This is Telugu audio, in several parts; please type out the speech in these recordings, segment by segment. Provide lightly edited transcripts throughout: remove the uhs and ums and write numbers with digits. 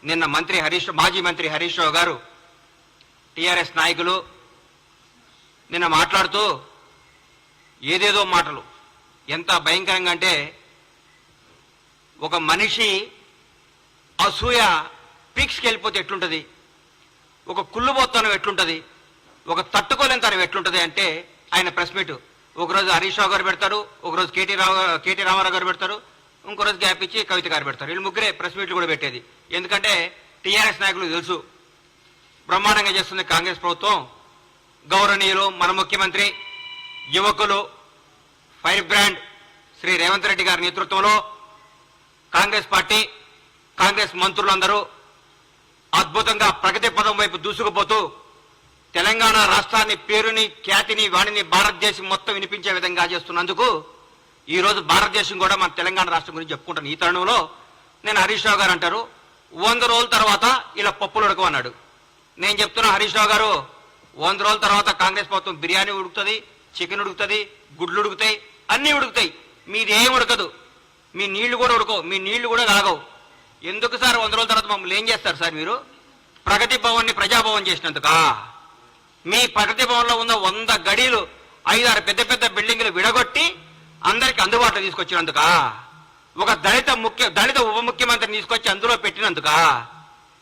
నిన్న మాజీ మంత్రి హరీష్ రావు గారు టీఆర్ఎస్ నాయకులు నిన్న మాట్లాడుతూ ఏదేదో మాటలు ఎంత భయంకరంగా అంటే ఒక మనిషి అసూయ పీక్స్కి వెళ్ళిపోతే ఎట్లుంటుంది, ఒక కుళ్ళుబోత్తనం ఎట్లుంటుంది, ఒక తట్టుకోలేనితనం ఎట్లుంటుంది అంటే ఆయన ప్రెస్ మీట్ ఒకరోజు హరీష్ రావు గారు పెడతారు, ఒకరోజు కేటీ రామారావు గారు పెడతారు, ఇంకో రోజు గ్యాప్ ఇచ్చి కవిత గారు పెడతారు. వీళ్ళు ముగ్గురే ప్రెస్ మీట్లు కూడా పెట్టేది. ఎందుకంటే టీఆర్ఎస్ నాయకులు తెలుసు బ్రహ్మాండంగా చేస్తుంది కాంగ్రెస్ ప్రభుత్వం. గౌరవనీయులు మన ముఖ్యమంత్రి యువకులు ఫైర్ బ్రాండ్ శ్రీ రేవంత్ రెడ్డి గారి నేతృత్వంలో కాంగ్రెస్ పార్టీ కాంగ్రెస్ మంత్రులందరూ అద్భుతంగా ప్రగతి పదం వైపు దూసుకుపోతూ తెలంగాణ రాష్ట్రాన్ని పేరుని ఖ్యాతిని వాణిని భారతదేశం మొత్తం వినిపించే విధంగా చేస్తున్నందుకు ఈ రోజు భారతదేశం కూడా మన తెలంగాణ రాష్ట్రం గురించి చెప్పుకుంటాను. ఈ తరుణంలో నేను హరీష్ రావు గారు అంటారు 100 రోజుల తర్వాత ఇలా పప్పులు ఉడకమన్నాడు. నేను చెప్తున్నా హరీష్ రావు గారు 100 రోజుల తర్వాత కాంగ్రెస్ ప్రభుత్వం బిర్యానీ ఉడుకుతుంది, చికెన్ ఉడుకుతుంది, గుడ్లు ఉడుకుతాయి, అన్నీ ఉడుకుతాయి. మీది ఏం ఉడకదు, మీ నీళ్లు కూడా ఉడకవు, మీ నీళ్లు కూడా తాగవు. ఎందుకు సార్ 100 రోజుల తర్వాత మమ్మల్ని ఏం చేస్తారు సార్ మీరు? ప్రగతి భవన్ని ప్రజాభవన్ చేసినందుకా? మీ ప్రగతి భవన్లో ఉన్న 100 గడీలు 5-6 పెద్ద పెద్ద బిల్డింగ్లు విడగొట్టి అందరికి అందుబాటులో తీసుకొచ్చినందుకా? ఒక దళిత ఉప ముఖ్యమంత్రిని తీసుకొచ్చి అందులో పెట్టినందుకా?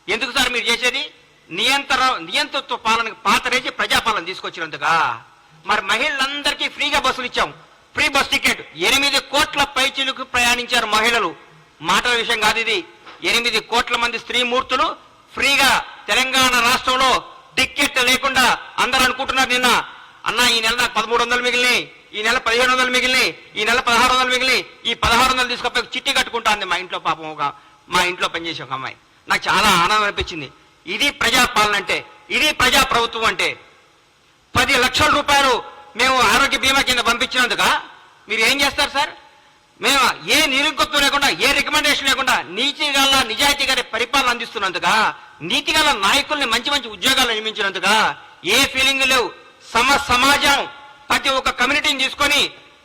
ఎందుకు సార్ మీరు చేసేది? నియంతృత్వ పాలనకు పాతరేసి ప్రజాపాలన తీసుకొచ్చినందుకా? మరి మహిళలందరికీ ఫ్రీగా బస్సులు ఇచ్చాం, ఫ్రీ బస్ టికెట్. 8 కోట్ల పైచిలకు ప్రయాణించారు మహిళలు. మాటల విషయం కాదు ఇది. 8 కోట్ల మంది స్త్రీమూర్తులు ఫ్రీగా తెలంగాణ రాష్ట్రంలో టికెట్ లేకుండా అందరూ అనుకుంటున్నారు నిన్న అన్న ఈ నెల నాకు 1300 మిగిలినాయి, ఈ నెల 1500 మిగిలినాయి, ఈ నెల 1600 మిగిలినాయి, ఈ 1600 తీసుకపోయి చిట్టి కట్టుకుంటాంది మా ఇంట్లో పాపం మా ఇంట్లో పనిచేసే ఒక అమ్మాయి. నాకు చాలా ఆనందం అనిపించింది. ఇది ప్రజాపాలన అంటే, ఇది ప్రజా ప్రభుత్వం అంటే. 10 లక్షల రూపాయలు మేము ఆరోగ్య బీమా కింద పంపించినందుక మీరు ఏం చేస్తారు సార్? మేము ఏ నిరుగొత్తు లేకుండా, ఏ రికమెండేషన్ లేకుండా నిజాయితీ గారి పరిపాలన అందిస్తున్నందుక, నీతి గల నాయకుల్ని మంచి మంచి ఉద్యోగాలు నియమించినందుక ఏ ఫీలింగ్ లేవు. సమాజం ప్రతి ఒక్క కమ్యూనిటీని తీసుకొని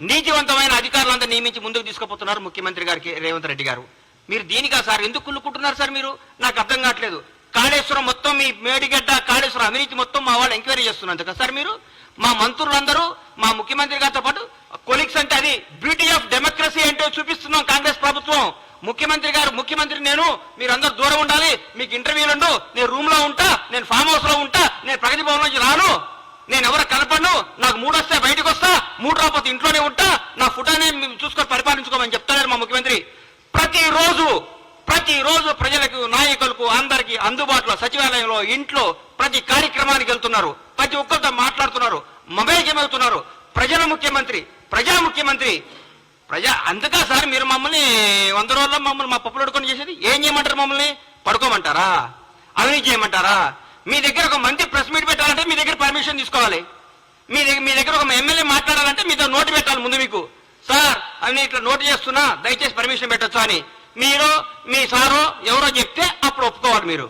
నీతివంతమైన అధికారులంతా నియమించి ముందుకు తీసుకుపోతున్నారు ముఖ్యమంత్రి గారికి రేవంత్ రెడ్డి గారు. మీరు దీనికా సార్ ఎందుకు కుళ్ళుకుంటున్నారు సార్? మీరు నాకు అర్థం కావట్లేదు. కాళేశ్వరం మొత్తం మీ మేడిగడ్డ కాళేశ్వరం అవినీతి మొత్తం మా వాళ్ళు ఎంక్వైరీ చేస్తున్నందుక సార్ మీరు? మా మంత్రులందరూ మా ముఖ్యమంత్రి గారితో పాటు కొలీగ్స్ అంటే అది బ్యూటీ ఆఫ్ డెమోక్రసీ అంటే చూపిస్తున్నాం కాంగ్రెస్ ప్రభుత్వం. ముఖ్యమంత్రి నేను, మీరందరూ దూరం ఉండాలి, మీకు ఇంటర్వ్యూలు ఉండు, నేను రూమ్ లో ఉంటా, నేను ఫామ్ హౌస్ లో ఉంటా, నేను ప్రగతి భవన్ నుంచి రాను, నేను ఎవరు కలపను, నాకు 3 వస్తే బయటకు వస్తా, 3 రాకపోతే ఇంట్లోనే ఉంటా, నా ఫుటానే చూసుకొని పరిపాలించుకోమని చెప్తారు మా ముఖ్యమంత్రి. ప్రతిరోజు ప్రజలకు నాయకులకు అందరికీ అందుబాటులో సచివాలయంలో ఇంట్లో ప్రతి కార్యక్రమానికి వెళ్తున్నారు, ప్రతి ఒక్కరితో మాట్లాడుతున్నారు, మమేకమవుతున్నారు. ప్రజా ముఖ్యమంత్రి అందుకా సార్ మీరు మమ్మల్ని 100 రోజుల్లో మమ్మల్ని మా పప్పులు అడుకొని చేసేది? ఏం చేయమంటారు? మమ్మల్ని పడుకోమంటారా? అవినీతి చేయమంటారా? మీ దగ్గర ఒక మంత్రి ప్రెస్ మీట్ పెట్టాలంటే మీ దగ్గర పర్మిషన్ తీసుకోవాలి. మీ దగ్గర ఒక ఎమ్మెల్యే మాట్లాడాలంటే మీతో నోటు పెట్టాలి ముందు. మీకు సార్ అని ఇట్లా నోటు చేస్తున్నా, దయచేసి పర్మిషన్ పెట్టొచ్చు అని మీరు మీ సారో ఎవరో చెప్తే అప్పుడు ఒప్పుకోవాలి మీరు.